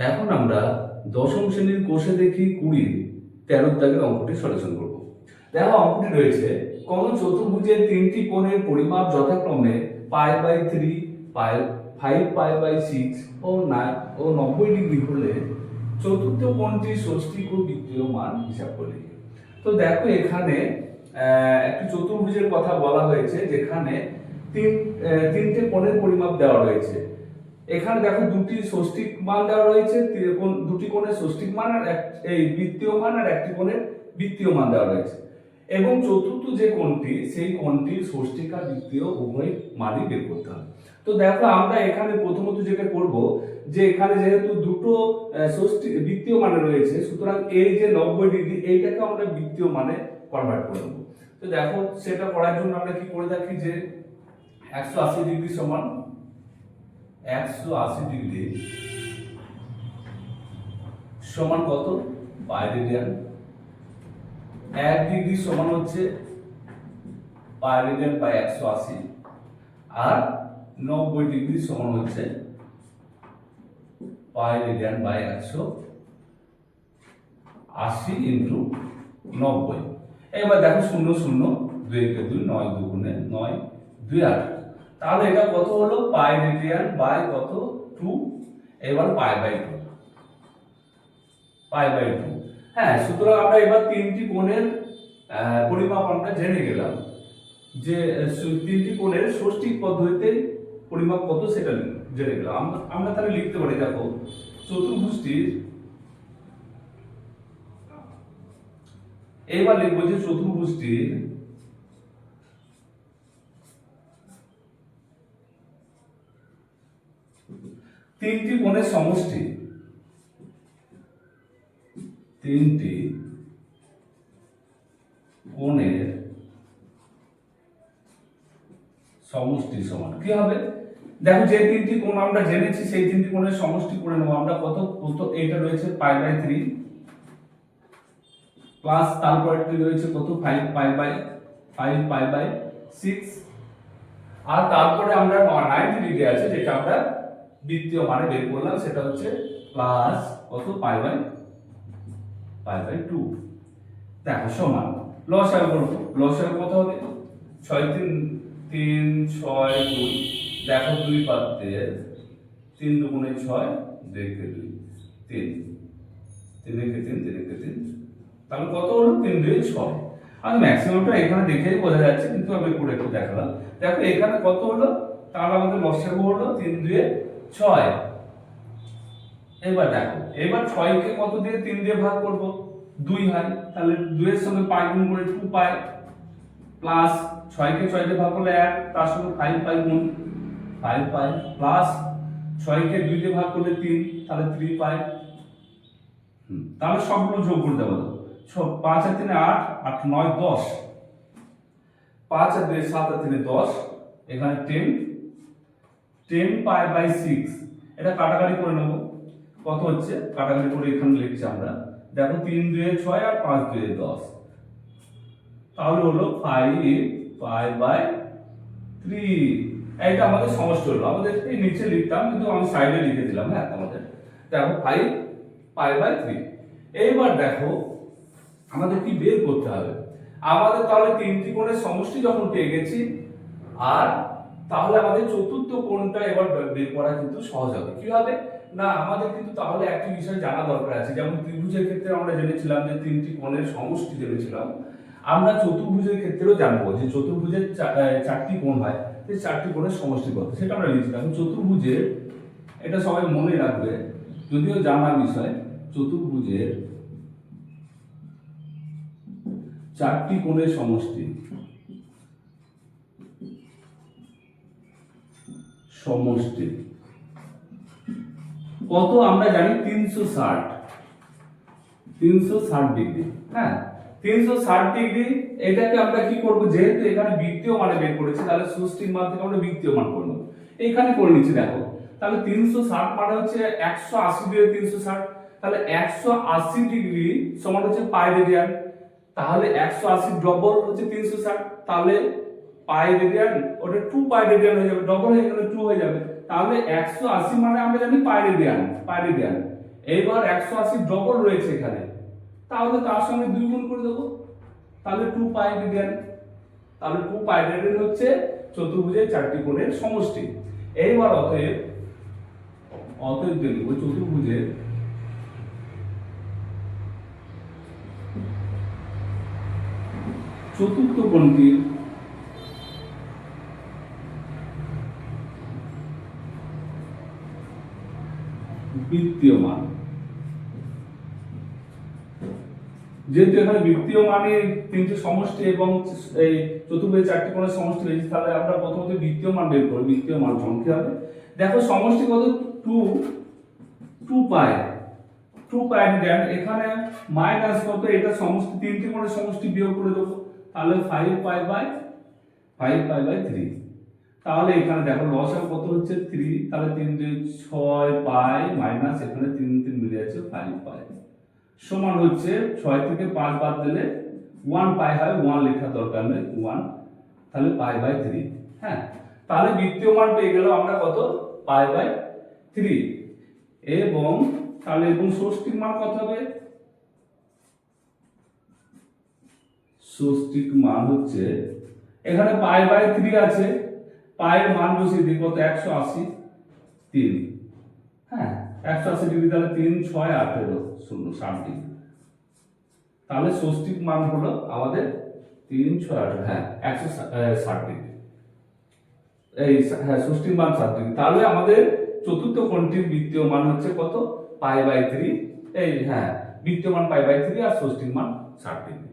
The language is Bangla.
এখন আমরা দশম শ্রেণীর কোষে দেখি 20 13 দাগের অঙ্কটি সলিউশন করব। দেখো অঙ্কটি রয়েছে কোন চতুর্ভুজের তিনটি কোণের পরিমাপ যথাক্রমে π/3, 5π/6 ও 9 ও 90 ডিগ্রি হলে চতুর্থ কোণটির ষষ্ঠী ও বৃত্তীয় মান হিসাব করে লিখি। তো দেখো এখানে একটি চতুর্ভুজের কথা বলা হয়েছে যেখানে তিনটে কোণের পরিমাপ দেওয়া রয়েছে। এখানে দেখো দুটি ষষ্ঠিক মান দেওয়া রয়েছে, দুটি কোণের ষষ্ঠিক মান আর এই বৃত্তীয় মান আর একটি কোণের বৃত্তীয় মান দেওয়া রয়েছে এবং চতুর্থ যে কোণটি সেই কোণটির ষষ্ঠিক আর বৃত্তীয় উভয় মানই বের করতে হবে। তো দেখো আমরা এখানে প্রথমত যেটা করব যে এখানে যেহেতু দুটো ষষ্ঠী বৃত্তীয় মানে রয়েছে, সুতরাং এই যে 90 ডিগ্রি এইটাকে আমরা বৃত্তীয় মানে কনভার্ট করে দেব। তো দেখো সেটা করার জন্য আমরা কি করে থাকি যে 180 ডিগ্রি সমান 180 ডিগ্রি সমান কত? পাই রেডিয়ান। 1 ডিগ্রি সমান হচ্ছে পাই রেডিয়ান বাই 180 আর 90 ডিগ্রি সমান হচ্ছে পাই রেডিয়ান বাই 180 ইন্টু 90। এবার দেখো 0 0 2 কে 2 9 2 গুণে 9 2 8, তাহলে এটা কত হলো? পাই রেডিয়ান বাই কত? 2। এবার পাই বাই 2, পাই বাই 2। হ্যাঁ, সুতরাং আমরা এবার তিনটি কোণের পরিমাপ আমরা জেনে গেলাম যে তিনটি কোণের ষষ্ঠিক পদ্ধতিতে পরিমাপ কত সেটা জেনে গেলাম। আমরা তাহলে লিখতে পারি, দেখো চতুর্ভুজটির, এবার লিখবো যে চতুর্ভুজটির তিনটি কোণের সমষ্টি, তিনটি কোণের সমষ্টি সমান কি হবে? দেখো যে তিনটি কোণ আমরা জেনেছি সেই তিনটি কোণের সমষ্টি করে নেব আমরা। কত? এইটা রয়েছে π/3 প্লাস তারপরটি রয়েছে কত? 5π/6 আর তারপরে আমরা 90 ডিগ্রি আছে যেটা আমরা বৃত্তীয় মানে বের করলাম, সেটা হচ্ছে প্লাস কত? π/2। দেখো সমান লসাগু করব। লসাগু কত হবে? 6 3 3 6 2। দেখো 2 পাতে 3 দুগুণে 6 2 কে 2 3 3 কে 3 3 কে 3, তাহলে কত হলো? 3 2 6। আর ম্যাক্সিমামটা এখানে দেখেই বোঝা যাচ্ছে, কিন্তু আমি করে একটু দেখালাম। দেখো এখানে কত হলো? তাহলে আমাদের লসাগু হলো 3 2 6। এবার দেখো, এবার 6 কে কত দিয়ে 3 দিয়ে ভাগ করব? 2 হয়, তাহলে 2 এর সঙ্গে পাই গুণ করে 2 পাই প্লাস 6 কে 6 দিয়ে ভাগ করলে 1, তার সঙ্গে 5 পাই গুণ 5 পাই প্লাস 6 কে 2 দিয়ে ভাগ করলে 3, তাহলে 3 পাই। তাহলে সবগুলো যোগ করে দেব। 5 আর 3 8, 8 9 10, 5 আর 2 7 আর 3 10, এখানে 10 π/6। এটা কাটাকাটি করে নেব, কত হচ্ছে? কাটাকাটি করে এখানে লিখছি আমরা। দেখো 3 2 6 আর 5 2 10, তাহলে হলো 5π/3। এইটা আমাদের সমষ্টি হলো। আমাদের এই নিচে লিখতাম কিন্তু আমি সাইডে লিখে দিলাম। হ্যাঁ, আমাদের দেখো 5π/3। এইবার দেখো আমাদের কি বের করতে হবে? আমাদের তাহলে তিনটি কোণের সমষ্টি যখন পেয়ে গেছি, আর তাহলে আমাদের চতুর্থ কোণটা এবার বের করা কিন্তু সহজ হবে। কিভাবে না, আমাদের কিন্তু তাহলে একটি বিষয় জানা দরকার আছে। যেমন ত্রিভুজের ক্ষেত্রে আমরা জেনেছিলাম যে তিনটি কোণের সমষ্টি জেনেছিলাম, আমরা চতুর্ভুজের ক্ষেত্রেও জানবো যে চতুর্ভুজের চারটি কোণ হয়, সেই চারটি কোণের সমষ্টি কত সেটা আমরা লিখছিলাম। চতুর্ভুজের, এটা সবাই মনে রাখবে, যদিও জানা বিষয়, চতুর্ভুজের চারটি কোণের সমষ্টি কত আমরা জানি? 360 ডিগ্রি। হ্যাঁ, 360 ডিগ্রি। এটাকে আমরা কি করব? যেহেতু এখানে বৃত্তীয় মানে বের করেছি, তাহলে ষষ্ঠীর মান থেকে আমরা বৃত্তীয় মান করব। এখানে করে নিচ্ছি। দেখো তাহলে 360 মানে হচ্ছে 180 দিয়ে 360, তাহলে 180 ডিগ্রি সমান হচ্ছে পাই রেডিয়ান। তাহলে 180 ডবল হচ্ছে 360, তাহলে পাই রেডিয়ান ওটা 2 পাই রেডিয়ান হয়ে যাবে, ডবল হয়ে গেলে 2 হয়ে যাবে। তাহলে 180 মানে আমরা জানি পাই রেডিয়ান। এইবার 180 ডবল রয়েছে এখানে, তাহলে তার সঙ্গে 2 গুণ করে দেবো, তাহলে 2 পাই রেডিয়ান। তাহলে 2 পাই রেডিয়ান হচ্ছে চতুর্ভুজের 4টি কোণের সমষ্টি। এইবার অতএব লিখব চতুর্ভুজের চতুর্থ কোণটির বৃত্তীয় মান। যেহেতু এখানে বৃত্তীয় মানে 3টি সমষ্টি এবং এই চতুর্ভুজের 4টি কোণের সমষ্টি রয়েছে, তাহলে আমরা প্রথমত বৃত্তীয় মান বের করব। বৃত্তীয় মান সংখ্যা হবে, দেখো সমষ্টি কত, 2 পাই রেডিয়ান। এখানে মাইনাস কত, এটা সমষ্টি 3টি কোণের সমষ্টি বিয়োগ করে দেবো, তাহলে 5 পাই বাই 3। তাহলে এখানে দেখো লসাগু কত হচ্ছে 3, তাহলে 3 2 6 পাই মাইনাস এখানে 3 3 মিলে যাচ্ছে 5 পাই, সমান হচ্ছে 6 থেকে 5 বাদ দিলে 1 পাই হয়, 1 লেখা দরকার নেই 1, তাহলে পাই বাই 3। হ্যাঁ, তাহলে বৃত্তীয় মান পেয়ে গেল আমরা কত, পাই বাই 3। এবং তাহলে ষষ্ঠিক মান কত হবে, ষষ্ঠিক মান হচ্ছে এখানে পাই বাই 3 আছে, পায়ের মান বসিয়ে দিই কত, 180 3। হ্যাঁ, 180 ডিগ্রি, তাহলে 3 6 18 0 60 ডিগ্রি। তাহলে ষষ্ঠিক মান হলো আমাদের 3 6 18, হ্যাঁ 160 ডিগ্রি। এই হ্যাঁ ষষ্ঠিক মান 60 ডিগ্রি। তাহলে আমাদের চতুর্থ কোণটির বৃত্তীয় মান হচ্ছে কত, পাই বাই 3। এই হ্যাঁ, বৃত্তীয় মান পাই বাই 3 আর ষষ্ঠিক মান 60 ডিগ্রি।